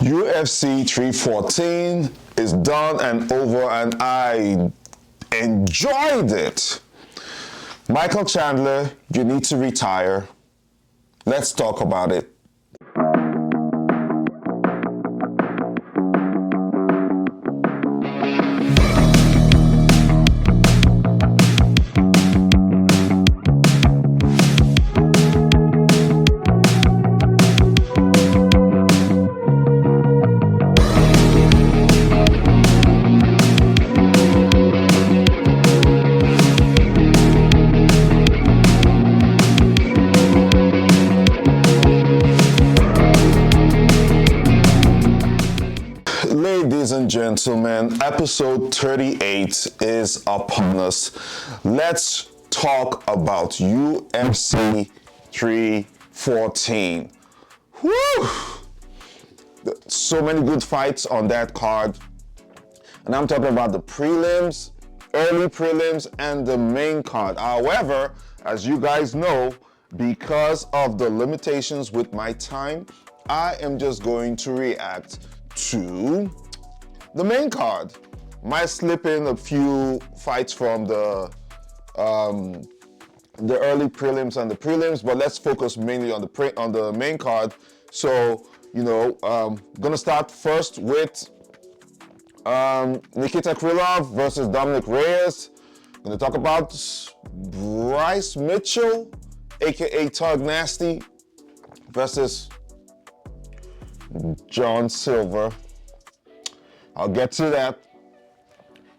UFC 314 is done and over, and I enjoyed it. Michael Chandler, you need to retire. Let's talk about it. Ladies and gentlemen, episode 38 is upon us. Let's talk about UFC 314. Woo! So many good fights on that card. And I'm talking about the prelims, early prelims, and the main card. However, as you guys know, because of the limitations with my time, I am just going to react to the main card. Might slip in a few fights from the early prelims and the prelims, but let's focus mainly on the main card. So, gonna start first with Nikita Krylov versus Dominick Reyes. Gonna talk about Bryce Mitchell, aka Tug Nasty, versus John Silva. I'll get to that.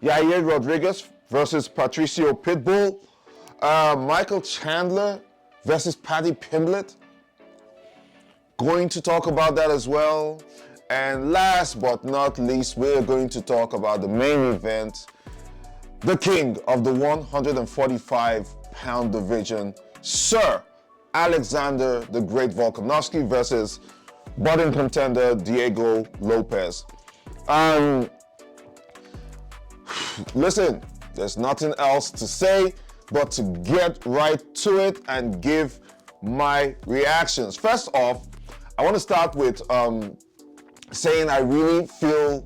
Yair Rodgriguez versus Patricio Pitbull. Michael Chandler versus Paddy Pimblett. Going to talk about that as well. And last but not least, we're going to talk about the main event. The king of the 145-pound division, Sir Alexander the Great Volkanovski versus budding contender Diego Lopes. Listen, there's nothing else to say but to get right to it and give my reactions. First off, I want to start with saying I really feel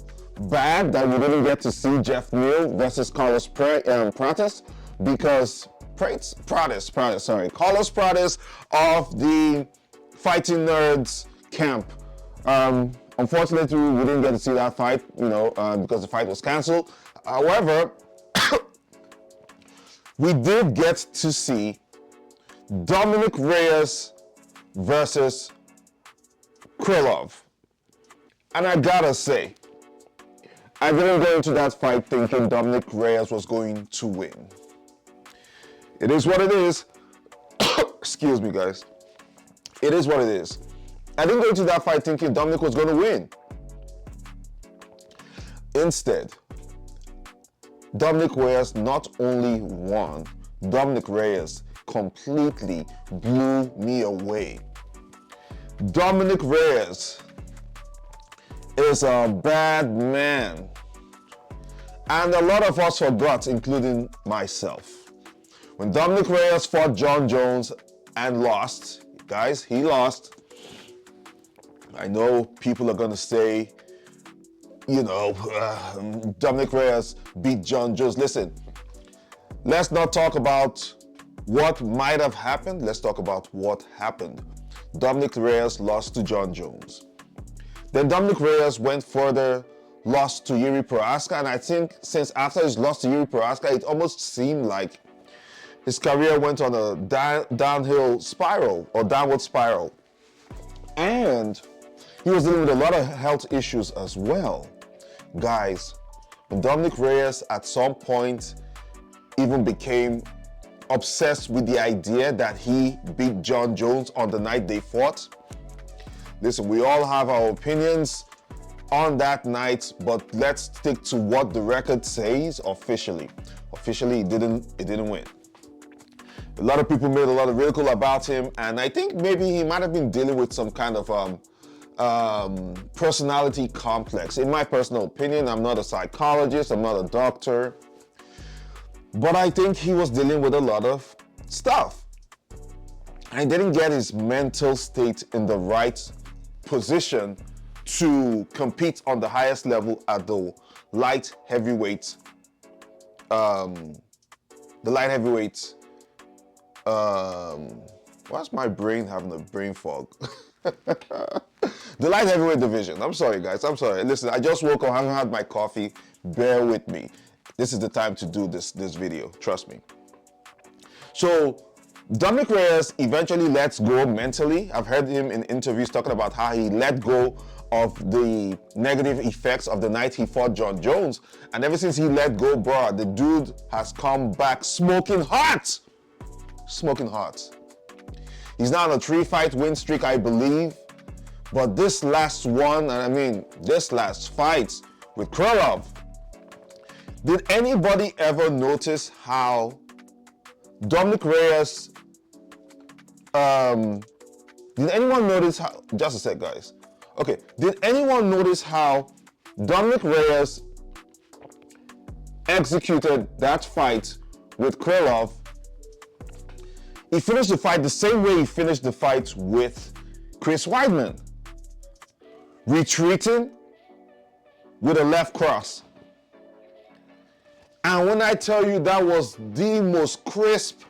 bad that we didn't get to see Jeff Neal versus Carlos Prates, because Carlos Prates of the Fighting Nerds camp. Unfortunately, we didn't get to see that fight, because the fight was canceled. However, we did get to see Dominick Reyes versus Krylov. And I gotta say, I didn't go into that fight thinking Dominick Reyes was going to win. It is what it is. Excuse me, guys. It is what it is. I didn't go into that fight thinking Dominick was going to win. Instead, Dominick Reyes not only won, Dominick Reyes completely blew me away. Dominick Reyes is a bad man. And a lot of us forgot, including myself. When Dominick Reyes fought John Jones and lost, guys, he lost. I know people are going to say, Dominick Reyes beat John Jones. Listen, let's not talk about what might have happened. Let's talk about what happened. Dominick Reyes lost to John Jones. Then Dominick Reyes went further, lost to Yair Prochazka, and I think since after his loss to Yair Prochazka, it almost seemed like his career went on a downward spiral. And he was dealing with a lot of health issues as well. Guys, when Dominick Reyes at some point even became obsessed with the idea that he beat John Jones on the night they fought. Listen, we all have our opinions on that night, but let's stick to what the record says officially. Officially, he didn't win. A lot of people made a lot of ridicule about him, and I think maybe he might have been dealing with some kind of personality complex. In my personal opinion, I'm not a psychologist, I'm not a doctor, but I think he was dealing with a lot of stuff. I didn't get his mental state in the right position to compete on the highest level at the light heavyweight, why's my brain having a brain fog? The light heavyweight division. I'm sorry, guys. I'm sorry. Listen, I just woke up. I haven't had my coffee. Bear with me. This is the time to do this video. Trust me. So, Dominick Reyes eventually lets go mentally. I've heard him in interviews talking about how he let go of the negative effects of the night he fought John Jones. And ever since he let go, bro, the dude has come back smoking hot. Smoking hot. He's now on a 3-fight win streak, I believe. But this last one, and I mean this last fight with Krylov, did anybody ever notice how Dominick Reyes, did anyone notice how, just a sec guys, okay, did anyone notice how Dominick Reyes executed that fight with Krylov? He finished the fight the same way he finished the fight with Chris Weidman. Retreating with a left cross. And when I tell you that was the most crisp,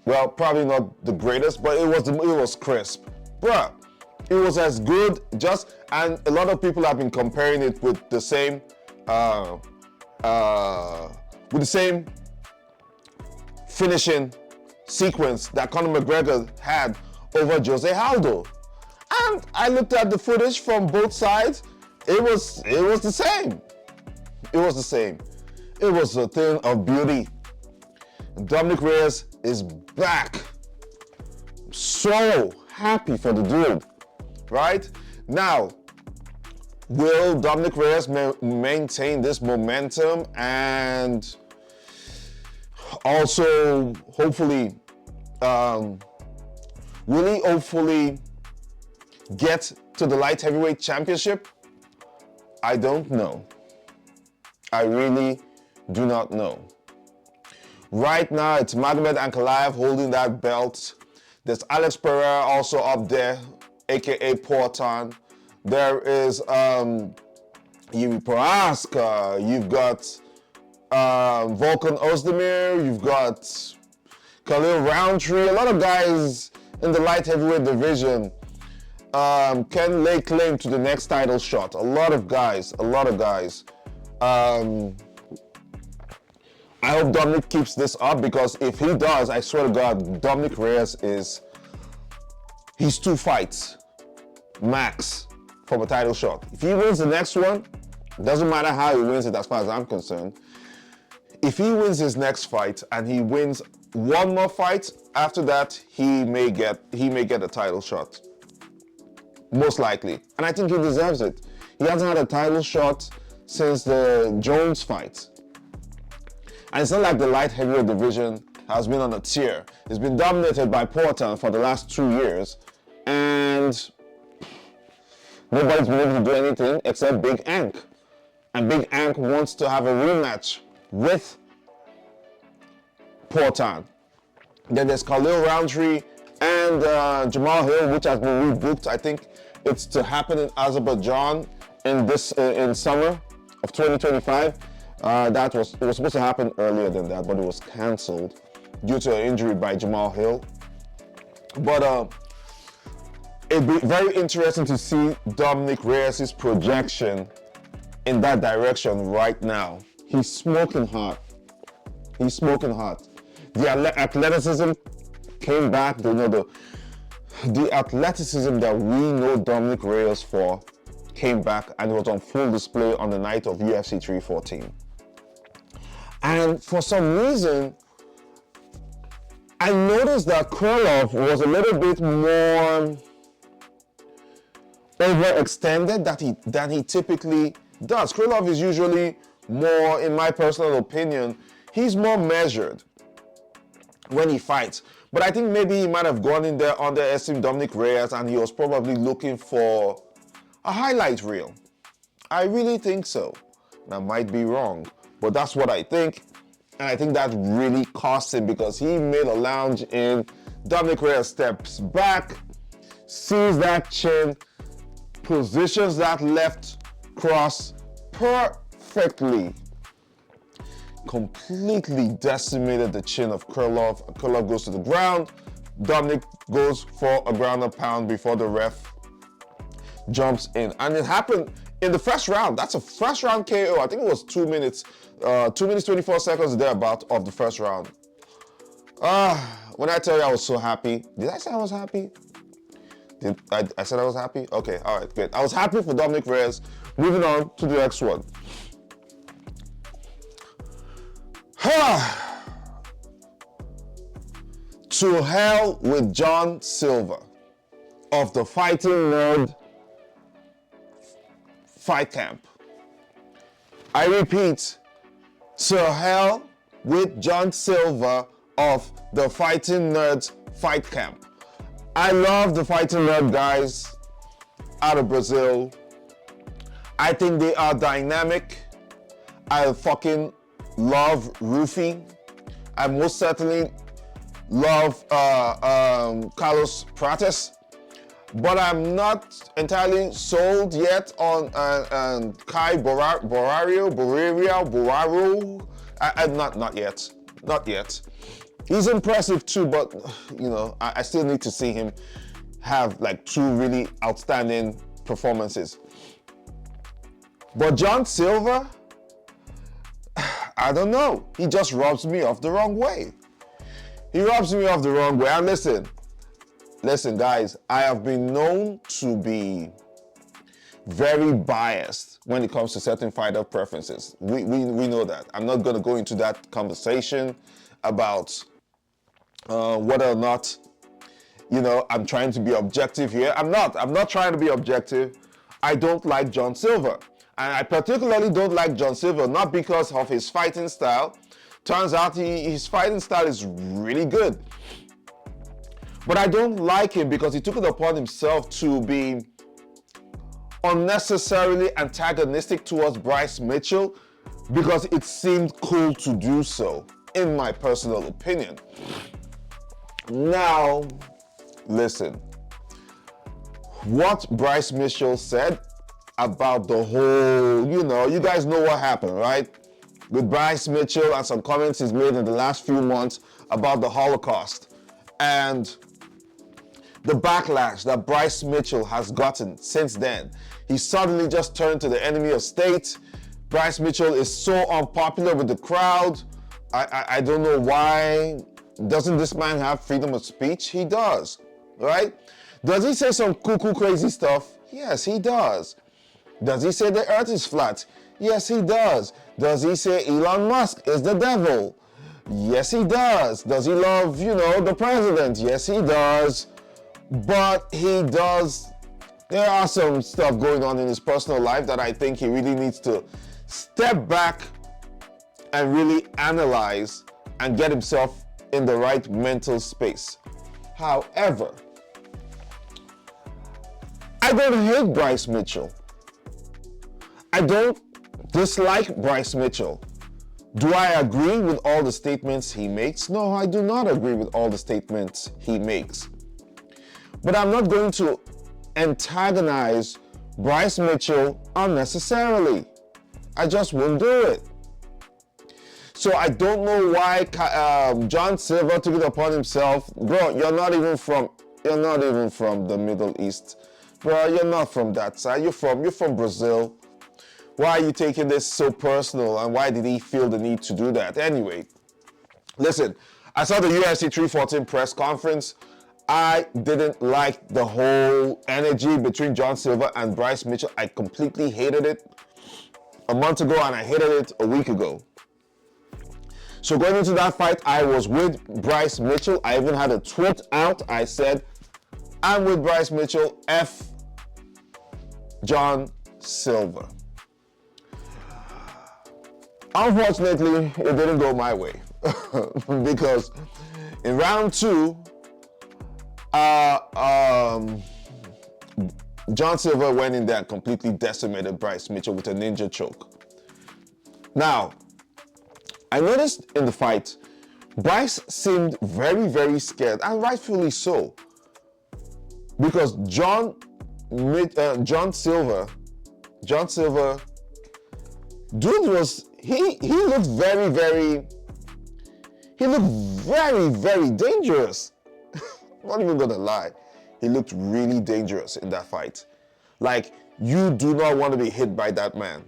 well, probably not the greatest, but it was crisp. Bruh, it was as good, and a lot of people have been comparing it with the same, finishing sequence that Conor McGregor had over Jose Aldo. And I looked at the footage from both sides. It was the same. It was the same. It was a thing of beauty. Dominick Reyes is back. So happy for the dude, right? Now, will Dominick Reyes maintain this momentum and also hopefully, will he hopefully get to the light heavyweight championship? I don't know. I really do not know. Right now, it's Magomed Ankalaev holding that belt. There's Alex Pereira also up there, aka Portan. There is Yuri Prohaska. You've got Volkan Ozdemir. You've got Khalil Roundtree. A lot of guys in the light heavyweight division can lay claim to the next title shot. A lot of guys. I hope Dominick keeps this up, because if he does, I swear to God, Dominick Reyes he's 2 fights max from a title shot. If he wins the next one, doesn't matter how he wins it as far as I'm concerned. If he wins his next fight and he wins one more fight, after that, he may get a title shot. Most likely. And I think he deserves it. He hasn't had a title shot since the Jones fight. And it's not like the light heavyweight division has been on a tear. It's been dominated by Portan for the last 2 years. And nobody's been able to do anything except Big Ank. And Big Ank wants to have a rematch with Portan. Then there's Khalil Roundtree and Jamal Hill, which has been rebooked. I think it's to happen in Azerbaijan in summer of 2025. It was supposed to happen earlier than that, but it was cancelled due to an injury by Jamal Hill. But it'd be very interesting to see Dominick Reyes' projection in that direction right now. He's smoking hot. He's smoking hot. The athleticism came back. The athleticism that we know Dominick Reyes for came back, and it was on full display on the night of UFC 314. And for some reason, I noticed that Krylov was a little bit more overextended than he typically does. Krylov is usually more, in my personal opinion, he's more measured when he fights. But I think maybe he might have gone in there underestimating Dominick Reyes, and he was probably looking for a highlight reel. I really think so. And I might be wrong, but that's what I think. And I think that really cost him, because he made a lounge in. Dominick Reyes steps back, sees that chin, positions that left cross perfectly. Completely decimated the chin of Krylov. Krylov goes to the ground. Dominick goes for a ground and pound before the ref jumps in. And it happened in the first round. That's a first round KO. I think it was 2 minutes, 2 minutes, 24 seconds thereabout of the first round. When I tell you I was so happy, did I say I was happy? I said I was happy? Okay, all right, good. I was happy for Dominick Reyes. Moving on to the next one. To hell with John Silva of the Fighting Nerd Fight Camp. I repeat, to hell with John Silva of the Fighting Nerds Fight Camp. I love the Fighting Nerd guys out of Brazil. I think they are dynamic. I fucking love Rufy. I most certainly love Carlos Prates, but I'm not entirely sold yet on Kai Borrario. Not yet. He's impressive too, but you know, I still need to see him have like 2 really outstanding performances. But John Silva, I don't know. He just rubs me off the wrong way. He rubs me off the wrong way. And listen, guys, I have been known to be very biased when it comes to certain fighter preferences. We know that. I'm not going to go into that conversation about whether or not, you know, I'm trying to be objective here. I'm not trying to be objective. I don't like John Silva. And I particularly don't like John Silva, not because of his fighting style. Turns out his fighting style is really good. But I don't like him because he took it upon himself to be unnecessarily antagonistic towards Bryce Mitchell because it seemed cool to do so, in my personal opinion. Now, listen. What Bryce Mitchell said about the whole, you know, you guys know what happened, right? With Bryce Mitchell and some comments he's made in the last few months about the Holocaust and the backlash that Bryce Mitchell has gotten since then. He suddenly just turned to the enemy of state. Bryce Mitchell is so unpopular with the crowd. I don't know why. Doesn't this man have freedom of speech? He does, right? Does he say some cuckoo crazy stuff? Yes, he does. Does he say the earth is flat? Yes, he does. Does he say Elon Musk is the devil? Yes, he does. Does he love, you know, the president? Yes, he does. But he does, there are some stuff going on in his personal life that I think he really needs to step back and really analyze and get himself in the right mental space. However, I don't hate Bryce Mitchell. I don't dislike Bryce Mitchell. Do I agree with all the statements he makes? No, I do not agree with all the statements he makes. But I'm not going to antagonize Bryce Mitchell unnecessarily. I just won't do it. So I don't know why John Silva took it upon himself. Bro, you're not even from the Middle East. Bro, you're not from that side. You're from Brazil. Why are you taking this so personal, and why did he feel the need to do that? Anyway, listen, I saw the UFC 314 press conference. I didn't like the whole energy between John Silva and Bryce Mitchell. I completely hated it a month ago, and I hated it a week ago. So going into that fight, I was with Bryce Mitchell. I even had a tweet out. I said, I'm with Bryce Mitchell, F John Silva. Unfortunately, it didn't go my way because in round 2, John Silva went in there and completely decimated Bryce Mitchell with a ninja choke. Now, I noticed in the fight, Bryce seemed very, very scared, and rightfully so, because John John Silva, dude was, he looked very, very dangerous. I'm not even gonna lie. He looked really dangerous in that fight. Like, you do not want to be hit by that man.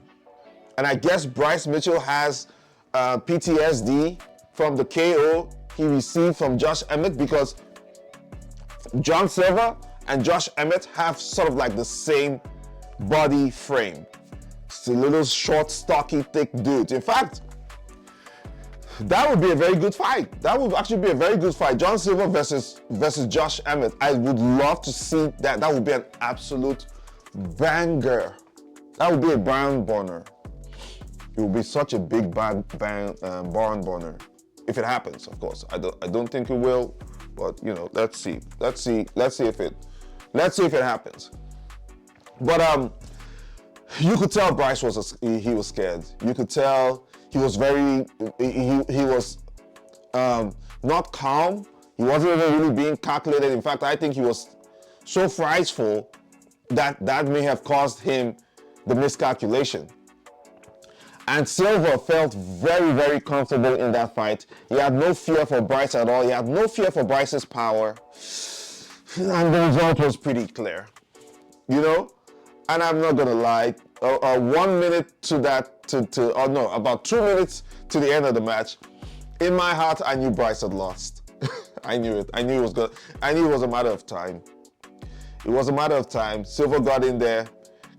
And I guess Bryce Mitchell has PTSD from the KO he received from Josh Emmett, because John Silva and Josh Emmett have sort of like the same body frame. It's a little short, stocky, thick dude. In fact, that would be a very good fight. That would actually be a very good fight. John Silva versus Josh Emmett. I would love to see that. That would be an absolute banger. That would be a barn burner. It would be such a big barn burner if it happens. Of course, I don't think it will, but you know, let's see if it happens. But you could tell Bryce was scared. You could tell he was he was not calm. He wasn't even really being calculated. In fact, I think he was so frightful that may have caused him the miscalculation. And Silva felt very, very comfortable in that fight. He had no fear for Bryce at all. He had no fear for Bryce's power. And the result was pretty clear, you know? And I'm not gonna lie, 1 minute to that, about 2 minutes to the end of the match, in my heart, I knew Bryce had lost. I knew it. I knew it was a matter of time. It was a matter of time. Silva got in there,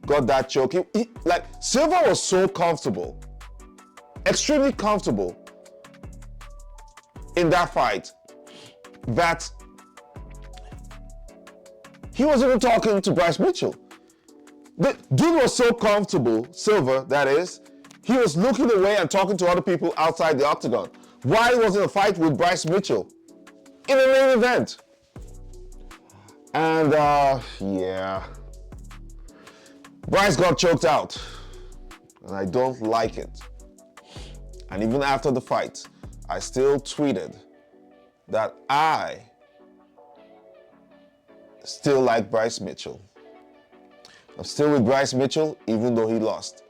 got that choke. Like, Silva was so comfortable, extremely comfortable in that fight, that he was even talking to Bryce Mitchell. The dude was so comfortable, Silva, that is, he was looking away and talking to other people outside the octagon. Why wasn't a fight with Bryce Mitchell in the main event? And yeah, Bryce got choked out, and I don't like it. And even after the fight, I still tweeted that I still like Bryce Mitchell. I'm still with Bryce Mitchell, even though he lost.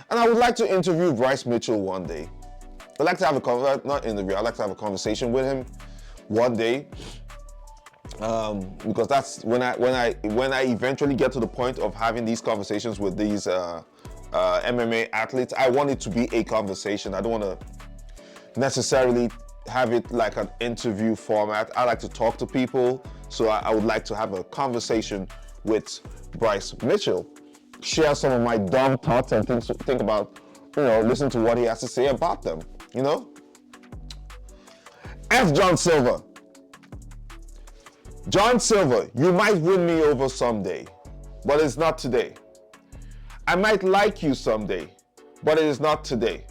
And I would like to interview Bryce Mitchell one day. I'd like to have I'd like to have a conversation with him one day. Because that's when I eventually get to the point of having these conversations with these MMA athletes, I want it to be a conversation. I don't want to necessarily have it like an interview format. I like to talk to people, so I would like to have a conversation with Bryce Mitchell, share some of my dumb thoughts and think about, you know, listen to what he has to say about them, you know? F John Silva. John Silva, you might win me over someday, but it's not today. I might like you someday, but it is not today.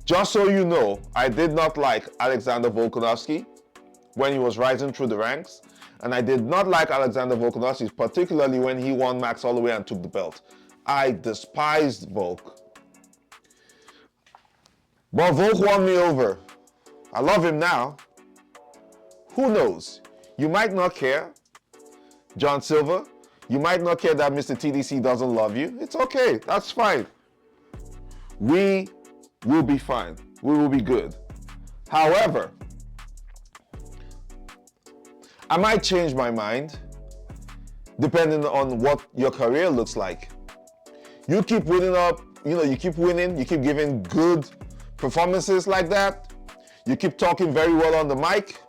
Just so you know, I did not like Alexander Volkanovski when he was rising through the ranks, and I did not like Alexander Volkanovski, particularly when he won Max Holloway and took the belt. I despised Volk. But Volk won me over. I love him now. Who knows? You might not care, John Silva. You might not care that Mr. TDC doesn't love you. It's okay. That's fine. We will be fine. We will be good. However, I might change my mind depending on what your career looks like. You keep winning up, you keep winning, you keep giving good performances like that. You keep talking very well on the mic.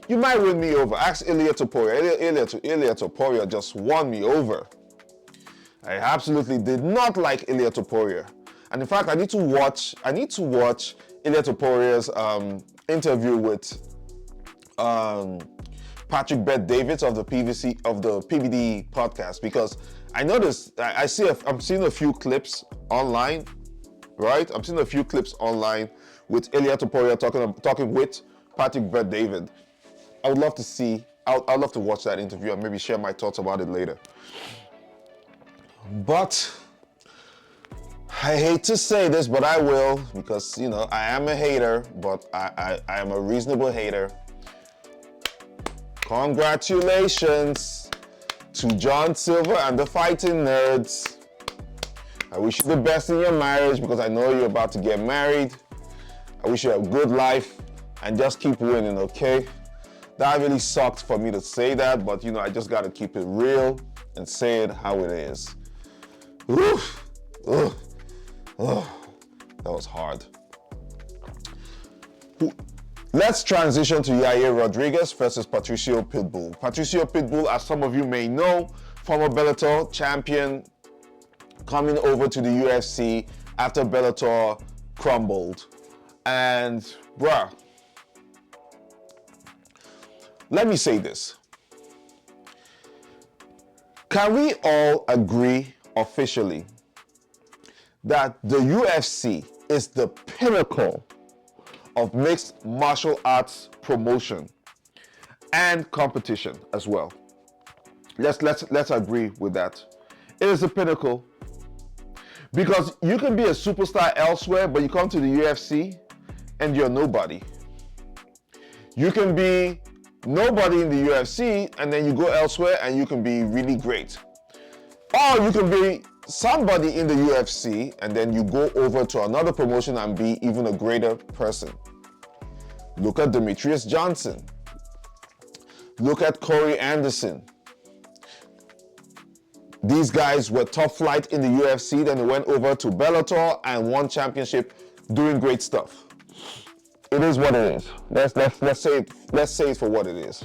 You might win me over. Ask Ilia Topuria. Ilia Topuria just won me over. I absolutely did not like Ilia Topuria. And in fact, I need to watch Ilia Topuria's interview with Patrick Bet-Davids of the PBD podcast, because I noticed, I'm seeing a few clips online, right? I'm seeing a few clips online with Ilia Topuria talking with Patrick Bet-David. I would love to see, I'd love to watch that interview and maybe share my thoughts about it later. But I hate to say this, but I will, because, I am a hater, but I am a reasonable hater. Congratulations to John Silva and the Fighting Nerds. I wish you the best in your marriage because I know you're about to get married. I wish you a good life and just keep winning, okay? That really sucked for me to say that, but you know, I just gotta keep it real and say it how it is. Oof. Ugh. Ugh. That was hard. Let's transition to Yair Rodgriguez versus Patricio Pitbull. Patricio Pitbull, as some of you may know, former Bellator champion, coming over to the UFC after Bellator crumbled. And bruh, let me say this. Can we all agree officially that the UFC is the pinnacle of mixed martial arts promotion and competition as well? Let's agree with that. It is the pinnacle because you can be a superstar elsewhere, but you come to the UFC and you're nobody. You can be nobody in the UFC and then you go elsewhere and you can be really great. Or you can be somebody in the UFC and then you go over to another promotion and be even a greater person. Look at Demetrius Johnson. Look at Corey Anderson. These guys were top flight in the UFC, then they went over to Bellator and won championship doing great stuff. It is what it is. Let's say it for what it is.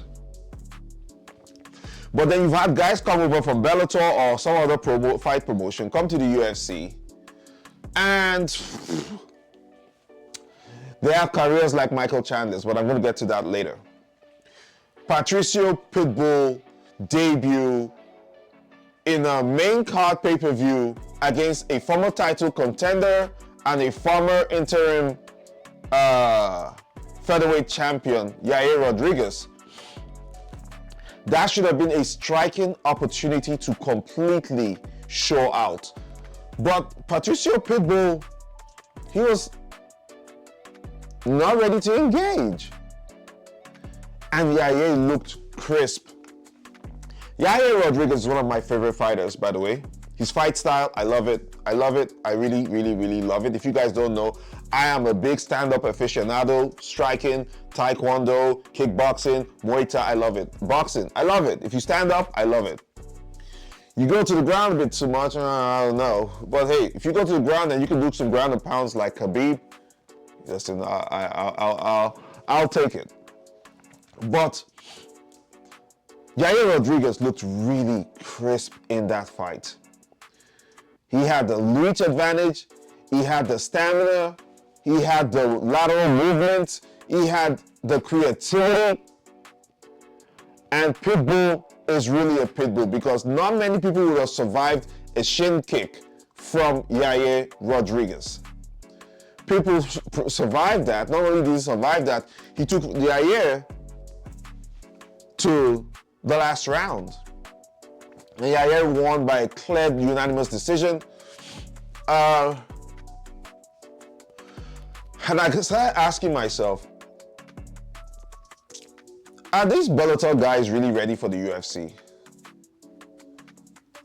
But then you've had guys come over from Bellator or some other fight promotion, come to the UFC, and they have careers like Michael Chandler's, but I'm going to get to that later. Patricio Pitbull debut in a main card pay-per-view against a former title contender and a former interim featherweight champion, Yair Rodgriguez. That should have been a striking opportunity to completely show out. But Patricio Pitbull, he was not ready to engage. And Yair looked crisp. Yair Rodgriguez is one of my favorite fighters, by the way. His fight style, I love it. I love it. I really, really, really love it. If you guys don't know, I am a big stand-up aficionado, striking, taekwondo, kickboxing, Muay Thai, I love it. Boxing, I love it. If you stand up, I love it. You go to the ground a bit too much, I don't know. But hey, if you go to the ground and you can do some ground and pounds like Khabib, listen, I'll take it. But Yair Rodgriguez looked really crisp in that fight. He had the reach advantage, he had the stamina, he had the lateral movement, he had the creativity. And Pitbull is really a Pitbull because not many people would have survived a shin kick from Yair Rodgriguez. People survived that. Not only did he survive that, he took Yair to the last round. And Yair won by a clear unanimous decision. And I started asking myself, are these Bellator guys really ready for the UFC?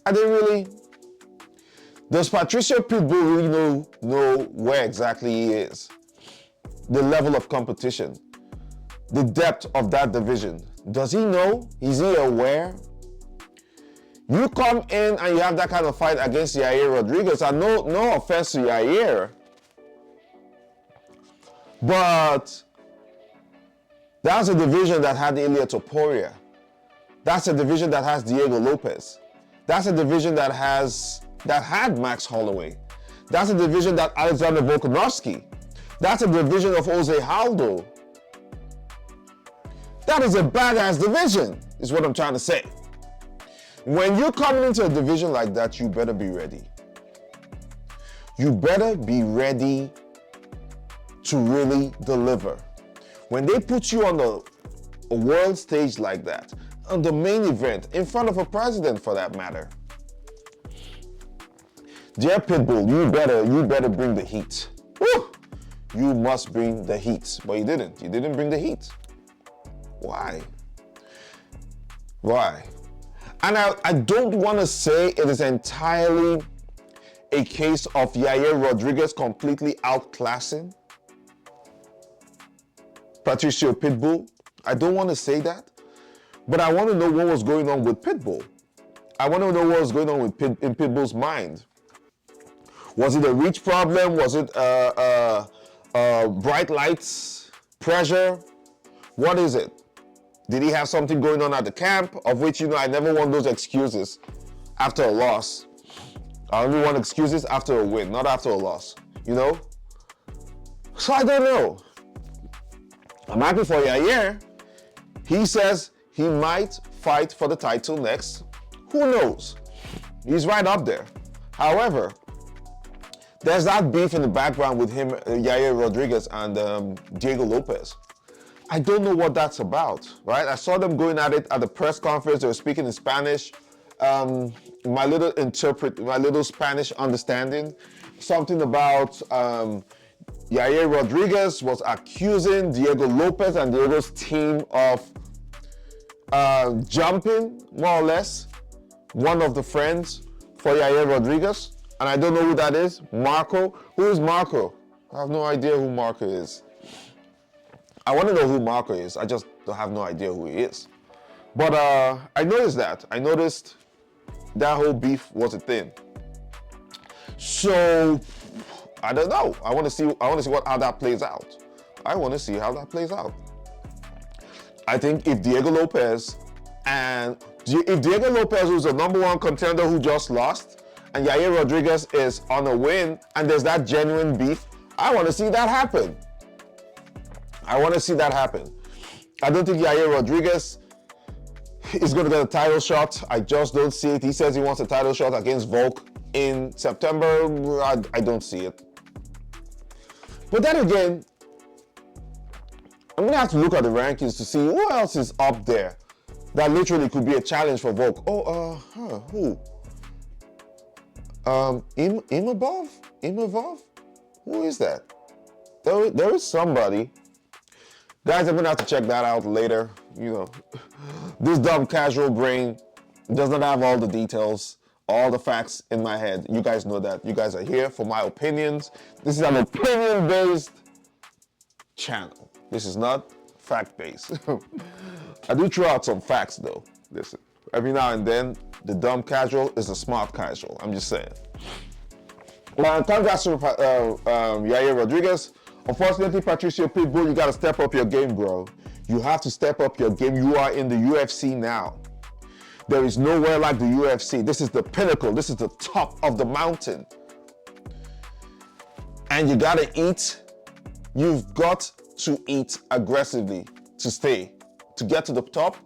Are they really? Does Patricio Pitbull really know where exactly he is? The level of competition, the depth of that division. Does he know? Is he aware? You come in and you have that kind of fight against Yair Rodgriguez, and no offense to Yair, but that's a division that had Ilia Topuria. That's a division that has Diego Lopes. That's a division that had Max Holloway. That's a division that Alexander Volkanovski. That's a division of Jose Aldo. That is a badass division, is what I'm trying to say. When you're coming into a division like that, you better be ready. You better be ready to really deliver. When they put you on a world stage like that, on the main event, in front of a president for that matter, dear Pitbull, you better bring the heat. Woo! You must bring the heat. But you didn't. You didn't bring the heat. Why? Why? And I don't want to say it is entirely a case of Yair Rodgriguez completely outclassing Patricio Pitbull. I don't want to say that, but I want to know what was going on with Pitbull. I want to know what was going on with in Pitbull's mind. Was it a reach problem? Was it bright lights, pressure? What is it? Did he have something going on at the camp? Of which, you know, I never want those excuses after a loss. I only want excuses after a win, not after a loss, you know? So I don't know. I'm happy for Yair. He says he might fight for the title next. Who knows? He's right up there. However, there's that beef in the background with him, Yair Rodgriguez, and Diego Lopes. I don't know what that's about, right? I saw them going at it at the press conference. They were speaking in Spanish. My little Spanish understanding, something about Yair Rodgriguez was accusing Diego Lopes and Diego's team of jumping, more or less, one of the friends for Yair Rodgriguez. And I don't know who that is. Marco. Who is Marco? I have no idea who Marco is. I want to know who Marco is. I just have no idea who he is. But I noticed that. I noticed that whole beef was a thing. So I don't know. I want to see how that plays out. I want to see how that plays out. I think if Diego Lopes, who's the #1 contender who just lost, and Yair Rodgriguez is on a win, and there's that genuine beef, I want to see that happen. I want to see that happen. I don't think Yair Rodgriguez is going to get a title shot. I just don't see it. He says he wants a title shot against Volk in September. I don't see it. But then again, I'm going to have to look at the rankings to see who else is up there that literally could be a challenge for Volk. Who? Imavov? Who is that? There is somebody. Guys, I'm gonna have to check that out later. You know, this dumb casual brain does not have all the details, all the facts in my head. You guys know that. You guys are here for my opinions. This is an opinion-based channel. This is not fact-based. I do throw out some facts though. Listen, every now and then, the dumb casual is a smart casual. I'm just saying. Congrats to Yair Rodgriguez. Unfortunately, Patricio Pitbull, you got to step up your game, bro. You have to step up your game. You are in the UFC now. There is nowhere like the UFC. This is the pinnacle. This is the top of the mountain. And you got to eat. You've got to eat aggressively to get to the top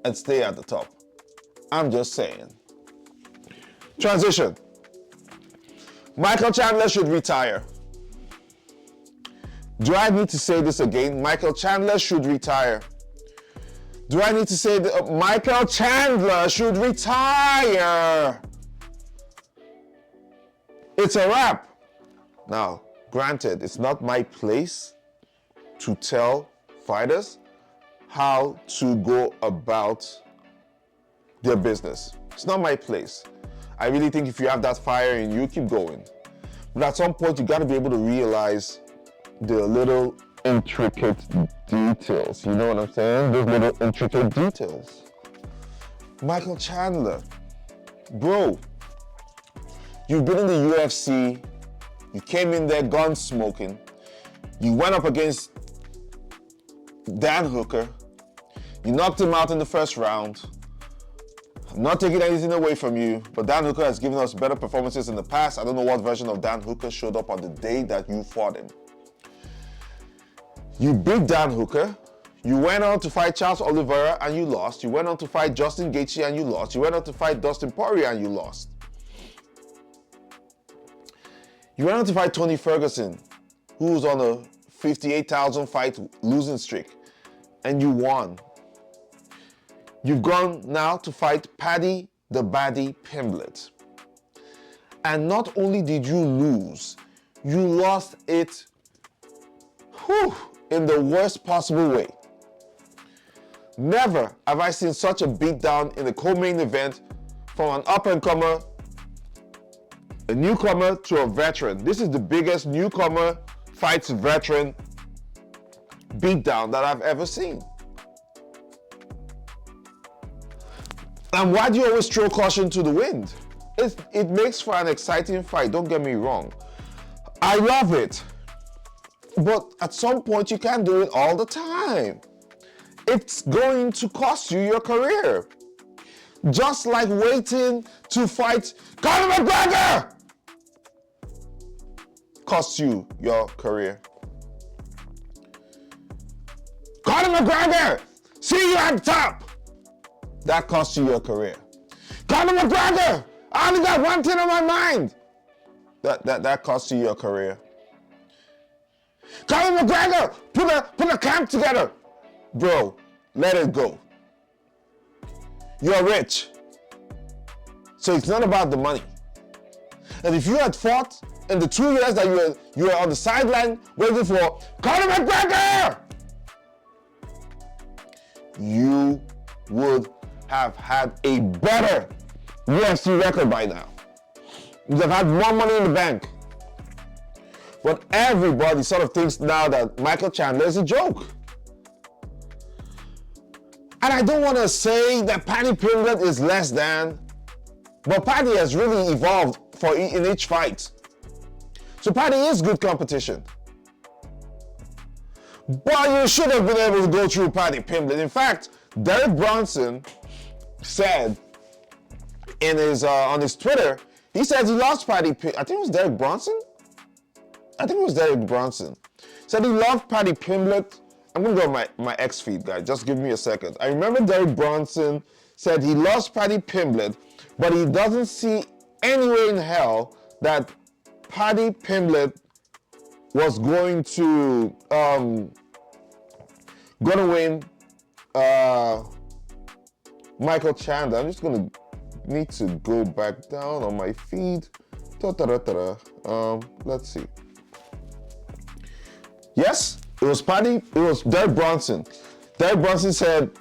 and stay at the top. I'm just saying. Transition. Michael Chandler should retire. Do I need to say this again? Michael Chandler should retire. Do I need to say that Michael Chandler should retire? It's a wrap. Now, granted, it's not my place to tell fighters how to go about their business. It's not my place. I really think if you have that fire in you, keep going. But at some point, you got to be able to realize the little intricate details. You know what I'm saying? Those little intricate details. Michael Chandler, bro, you've been in the UFC. You came in there gun smoking. You went up against Dan Hooker. You knocked him out in the first round. I'm not taking anything away from you, but Dan Hooker has given us better performances in the past. I don't know what version of Dan Hooker showed up on the day that you fought him. You beat Dan Hooker. You went on to fight Charles Oliveira and you lost. You went on to fight Justin Gaethje and you lost. You went on to fight Dustin Poirier and you lost. You went on to fight Tony Ferguson, who's on a 58,000 fight losing streak, and you won. You've gone now to fight PAddy the Baddy Pimblett. And not only did you lose, you lost it in the worst possible way. Never have I seen such a beatdown in the co-main event from an up-and-comer, a newcomer to a veteran. This is the biggest newcomer fights veteran beatdown that I've ever seen. And why do you always throw caution to the wind? It makes for an exciting fight, don't get me wrong. I love it. But at some point, you can't do it all the time. It's going to cost you your career. Just like waiting to fight Conor McGregor costs you your career. Conor McGregor, see you at the top. That costs you your career. Conor McGregor, I only got one thing on my mind. That costs you your career. Conor McGregor, put a camp together. Bro, let it go. You're rich. So it's not about the money. And if you had fought in the 2 years that you were on the sideline waiting for Conor McGregor, you would have had a better UFC record by now. You'd have had more money in the bank. But everybody sort of thinks now that Michael Chandler is a joke. And I don't want to say that Paddy Pimblett is less than, but Paddy has really evolved in each fight. So Paddy is good competition. But you should have been able to go through Paddy Pimblett. In fact, Derek Bronson said in his on his Twitter, he said he lost Paddy Pimblett. I think it was Derek Bronson. Said he loved Paddy Pimblett. I'm gonna go on my X feed, guys. Just give me a second. I remember Derek Bronson said he lost Paddy Pimblett, but he doesn't see any way in hell that Paddy Pimblett was going to win Michael Chandler. I'm just gonna need to go back down on my feed. Let's see. Yes, it was Derek Bronson. Derek Bronson said,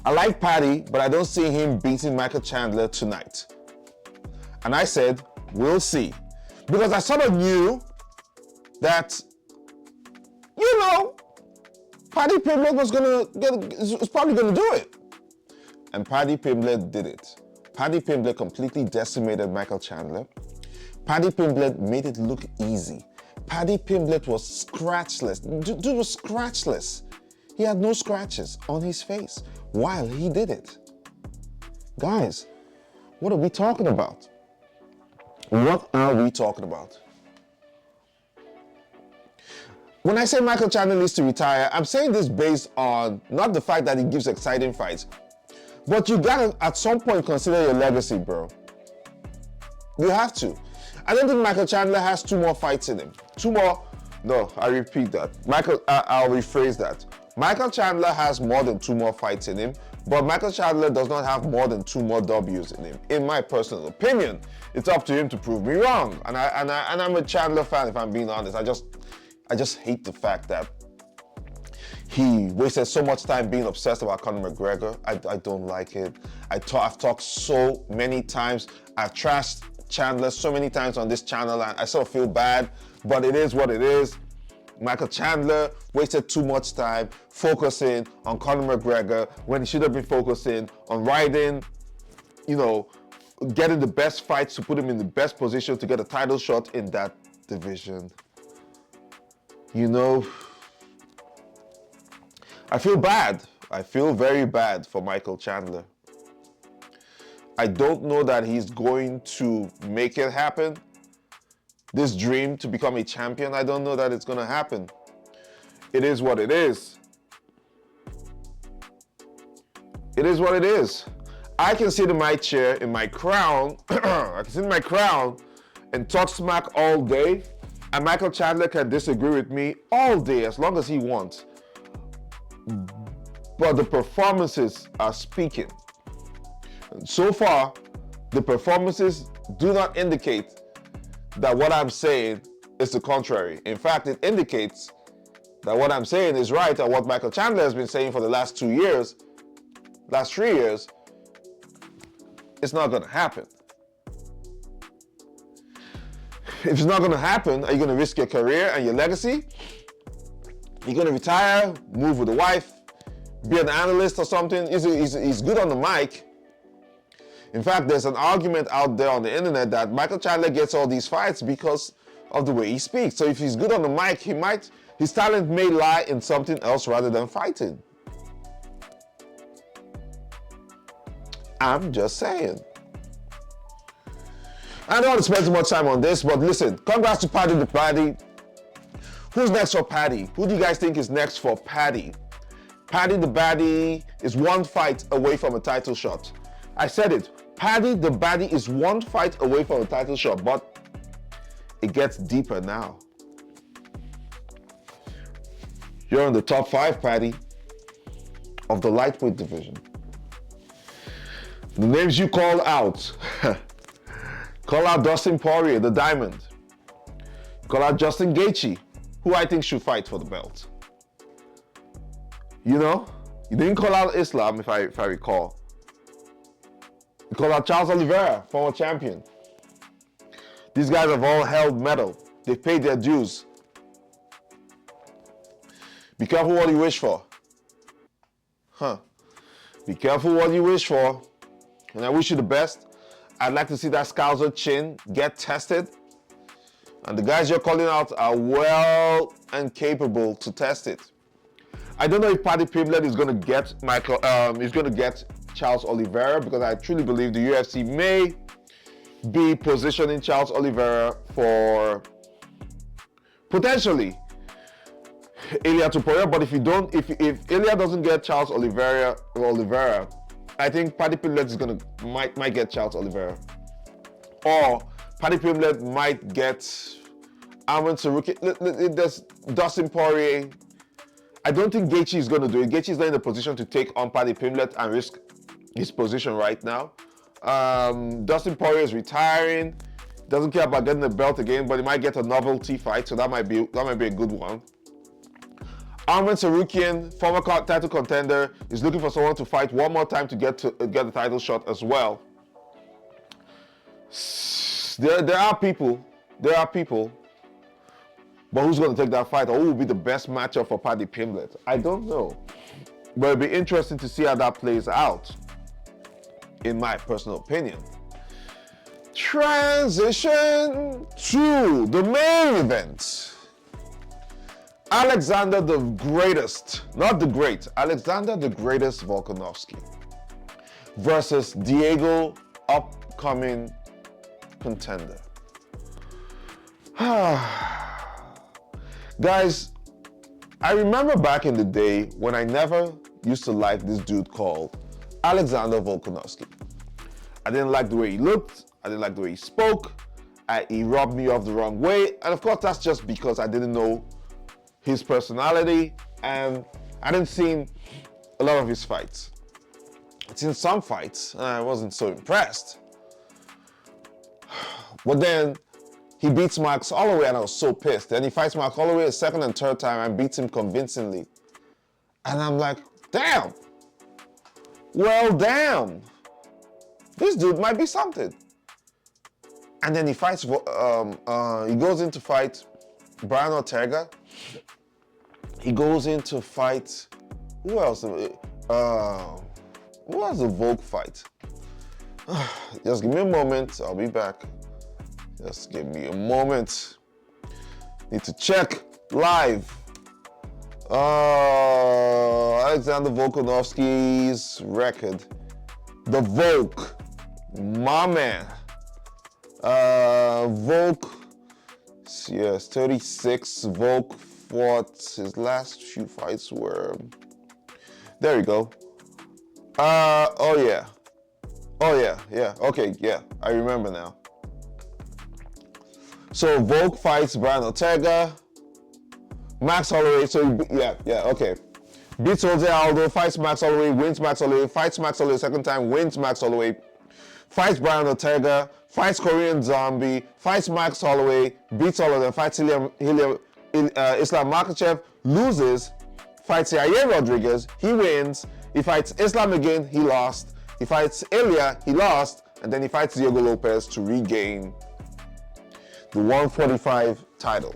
I like Paddy, but I don't see him beating Michael Chandler tonight. And I said, we'll see. Because I sort of knew that, Paddy Pimblett was probably gonna do it. And Paddy Pimblett did it. Paddy Pimblett completely decimated Michael Chandler. Paddy Pimblett made it look easy. Paddy Pimblett was scratchless. Dude was scratchless. He had no scratches on his face while he did it. Guys, what are we talking about? What are we talking about? When I say Michael Chandler needs to retire, I'm saying this based on not the fact that he gives exciting fights, but you gotta at some point consider your legacy, bro. You have to. I don't think Michael Chandler has 2 more fights in him. 2 more, no, I repeat that. I'll rephrase that. Michael Chandler has more than 2 more fights in him, but Michael Chandler does not have more than 2 more W's in him. In my personal opinion, it's up to him to prove me wrong. And I'm a Chandler fan, if I'm being honest. I just hate the fact that he wasted so much time being obsessed about Conor McGregor. I don't like it. I've talked so many times. I've trashed Chandler so many times on this channel, and I sort of feel bad, but it is what it is. Michael Chandler wasted too much time focusing on Conor McGregor when he should have been focusing on riding, getting the best fights to put him in the best position to get a title shot in that division. I feel bad. I feel very bad for Michael Chandler. I don't know that he's going to make it happen. This dream to become a champion, I don't know that it's going to happen. It is what it is. It is what it is. I can sit in my chair, in my crown, I can sit in my crown and talk smack all day, and Michael Chandler can disagree with me all day as long as he wants. But the performances are speaking. So far, the performances do not indicate that what I'm saying is the contrary. In fact, it indicates that what I'm saying is right, and what Michael Chandler has been saying for the last 3 years, it's not going to happen. If it's not going to happen, are you going to risk your career and your legacy? You're going to retire, move with a wife, be an analyst or something? He's good on the mic. In fact, there's an argument out there on the internet that Michael Chandler gets all these fights because of the way he speaks. So if he's good on the mic, his talent may lie in something else rather than fighting. I'm just saying. I don't want to spend too much time on this, but listen, congrats to Paddy the Baddy. Who's next for Paddy? Who do you guys think is next for Paddy? Paddy the Baddy is one fight away from a title shot. I said it. Paddy the Baddy is one fight away from a title shot, but it gets deeper now. You're in the top 5, Paddy, of the lightweight division. The names you call out. Call out Dustin Poirier, the Diamond. Call out Justin Gaethje, who I think should fight for the belt. You know, you didn't call out Islam, if I recall. You called out Charles Oliveira, former champion. These guys have all held medal. They've paid their dues. Be careful what you wish for. Be careful what you wish for. And I wish you the best. I'd like to see that Scouser chin get tested. And the guys you're calling out are well and capable to test it. I don't know if Paddy Pimblett is going to get Charles Oliveira, because I truly believe the UFC may be positioning Charles Oliveira for potentially Ilia Topuria. But if Ilia doesn't get Charles Oliveira, I think Paddy Pimblett might get Charles Oliveira, or Paddy Pimblett might get Arman Tsarukyan. There's Dustin Poirier. I don't think Gaethje is going to do it. Gaethje is not in the position to take on Paddy Pimblett and risk his position right now. Dustin Poirier is retiring. Doesn't care about getting the belt again, but he might get a novelty fight, so that might be a good one. Arman Tsarukyan, former title contender, is looking for someone to fight one more time to get the title shot as well. There are people, but who's going to take that fight, or who will be the best matchup for Paddy Pimblett? I don't know, but it'll be interesting to see how that plays out, in my personal opinion. Transition to the main event. Alexander the Greatest, not the Great, Alexander the Greatest Volkanovski versus Diego, upcoming contender. Guys, I remember back in the day when I never used to like this dude called Alexander Volkanovski. I didn't like the way he looked, I didn't like the way he spoke, he rubbed me off the wrong way, and of course that's just because I didn't know his personality, and I didn't see a lot of his fights. I'd seen some fights, and I wasn't so impressed. But then he beats Max Holloway, and I was so pissed. Then he fights Max Holloway a second and third time and beats him convincingly. And I'm like, damn. Well, damn. This dude might be something. And then he fights, he goes in to fight Brian Ortega. He goes in to fight, who else? Who was the Volk fight? Just give me a moment, I'll be back. Just give me a moment. Need to check live. Alexander Volkanovski's record. The Volk, my man. Volk, yes, 36. Volk fought, his last few fights were, there you go. Oh yeah, okay, yeah, I remember now. So Volk fights Brian Ortega, Max Holloway, okay. Beats Jose Aldo, fights Max Holloway, wins Max Holloway, fights Max Holloway second time, wins Max Holloway, fights Brian Ortega, fights Korean Zombie, fights Max Holloway, beats all of them, fights Islam Makhachev loses, fights Yair Rodgriguez, he wins. He fights Islam again, he lost. He fights Ilya, he lost. And then he fights Diego Lopes to regain the 145 title.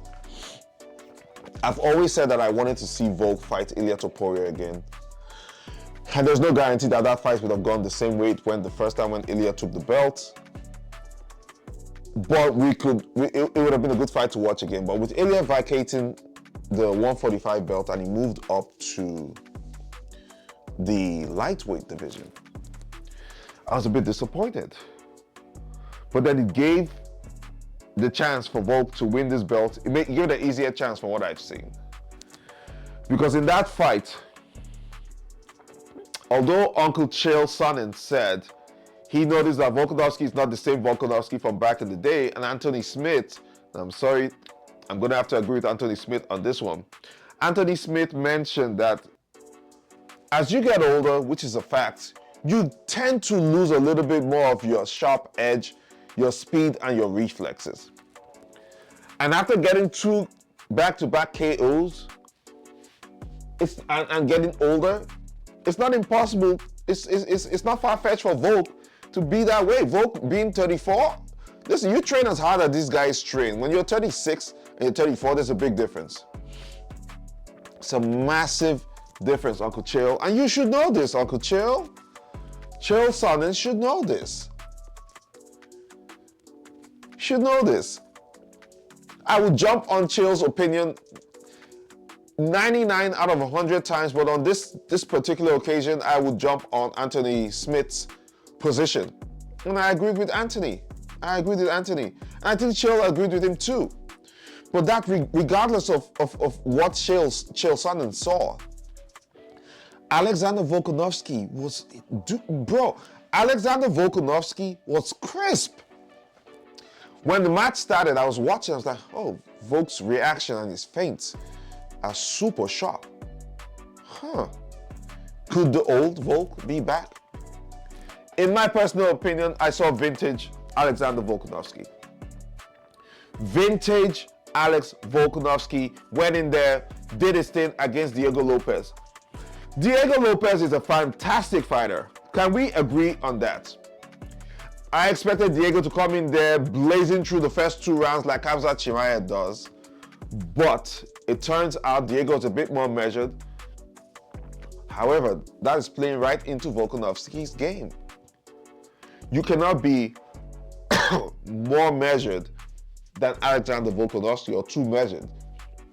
I've always said that I wanted to see Volk fight Ilia Topuria again. And there's no guarantee that that fight would have gone the same way it went the first time when Ilya took the belt. But it would have been a good fight to watch again. But with Ilya vacating the 145 belt and he moved up to the lightweight division, I was a bit disappointed. But then it gave the chance for Volk to win this belt. It gave it an easier chance from what I've seen. Because in that fight, although Uncle Chael Sonnen said he noticed that Volkanovski is not the same Volkanovski from back in the day, and Anthony Smith, I'm sorry, I'm going to have to agree with Anthony Smith on this one. Anthony Smith mentioned that as you get older, which is a fact, you tend to lose a little bit more of your sharp edge, your speed, and your reflexes. And after getting 2 back-to-back KOs and getting older, it's not impossible, it's not far-fetched for Volk to be that way. Volk being 34, listen, you train as hard as these guys train. When you're 36 and you're 34, there's a big difference. It's a massive difference, Uncle Chael. And you should know this, Uncle Chael. Chael Sonnen should know this. Should know this. I would jump on Chael's opinion 99 out of 100 times, but on this particular occasion, I would jump on Anthony Smith's position. And I agreed with Anthony. And I think Chael agreed with him too. But that regardless of what Chael Sonnen saw, Alexander Volkanovski was, Alexander Volkanovski was crisp. When the match started, I was watching, I was like, oh, Volk's reaction and his feints are super sharp. Could the old Volk be back? In my personal opinion, I saw vintage Alexander Volkanovski. Vintage Alex Volkanovski went in there, did his thing against Diego Lopes. Diego Lopes is a fantastic fighter. Can we agree on that? I expected Diego to come in there blazing through the first 2 rounds like Khamzat Chimaev does. But it turns out Diego's a bit more measured. However, that is playing right into Volkanovski's game. You cannot be more measured than Alexander Volkanovski or too measured.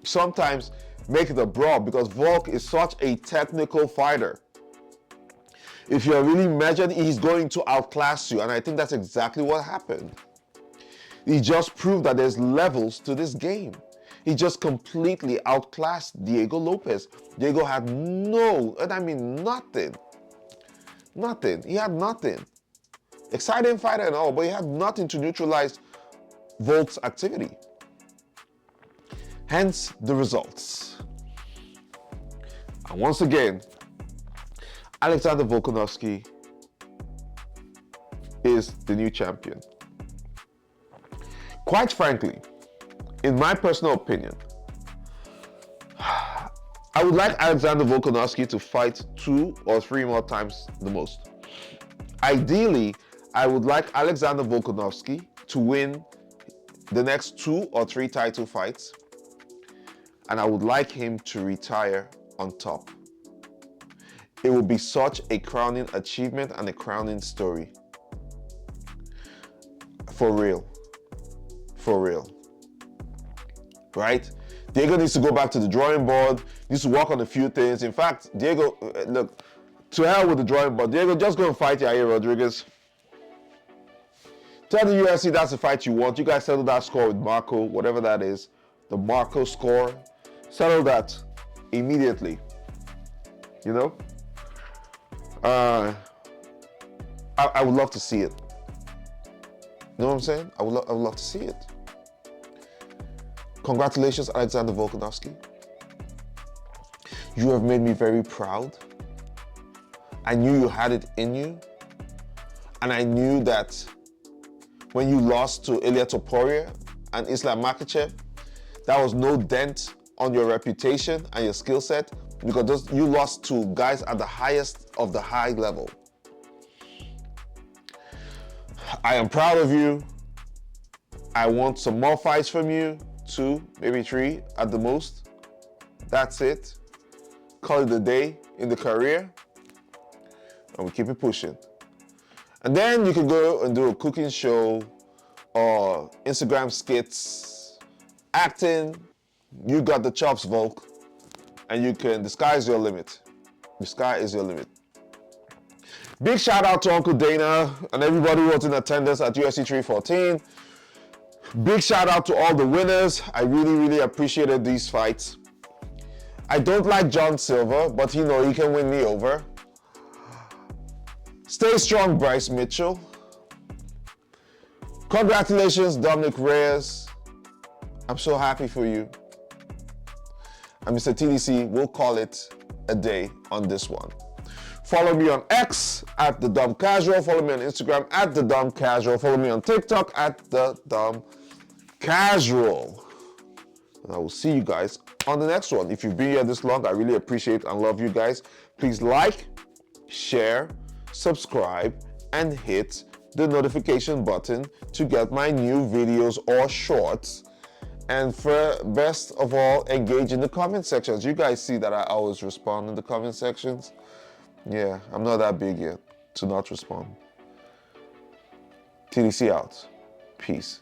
Sometimes make it a brawl because Volk is such a technical fighter. If you're really measured, he's going to outclass you, and I think that's exactly what happened. He just proved that there's levels to this game. He just completely outclassed Diego Lopes. Diego had nothing. Nothing. He had nothing. Exciting fighter and all, but he had nothing to neutralize Volk's activity. Hence the results. And once again, Alexander Volkanovski is the new champion. Quite frankly, in my personal opinion, I would like Alexander Volkanovski to fight 2 or 3 more times the most. Ideally, I would like Alexander Volkanovski to win the next 2 or 3 title fights, and I would like him to retire on top. It would be such a crowning achievement and a crowning story. For real. For real. Right? Diego needs to go back to the drawing board, needs to work on a few things. In fact, Diego, look, to hell with the drawing board. Diego, just go and fight Yair Rodgriguez. Tell the UFC that's the fight you want. You guys settle that score with Marco, whatever that is. The Marco score. Settle that immediately. You know? I would love to see it. You know what I'm saying? I would love to see it. Congratulations, Alexander Volkanovski. You have made me very proud. I knew you had it in you. And I knew that when you lost to Ilia Topuria and Islam Makhachev, that was no dent on your reputation and your skill set, because you lost to guys at the highest of the high level. I am proud of you. I want some more fights from you, 2, maybe 3 at the most. That's it. Call it a day in the career, and we keep it pushing. And then you can go and do a cooking show or Instagram skits, acting. You got the chops, Volk, and the sky is your limit. The sky is your limit. Big shout out to Uncle Dana and everybody who was in attendance at UFC 314. Big shout out to all the winners. I really, really appreciated these fights. I don't like John Silva, but he can win me over. Stay strong, Bryce Mitchell. Congratulations, Dominick Reyes. I'm so happy for you. And Mr. TDC, we'll call it a day on this one. Follow me on X at The Dumb Casual. Follow me on Instagram at The Dumb Casual. Follow me on TikTok at The Dumb Casual. And I will see you guys on the next one. If you've been here this long, I really appreciate and love you guys. Please like, share, subscribe, and hit the notification button to get my new videos or shorts. And for best of all, engage in the comment sections. You guys see that I always respond in the comment sections. Yeah, I'm not that big yet to not respond. TDC out. Peace.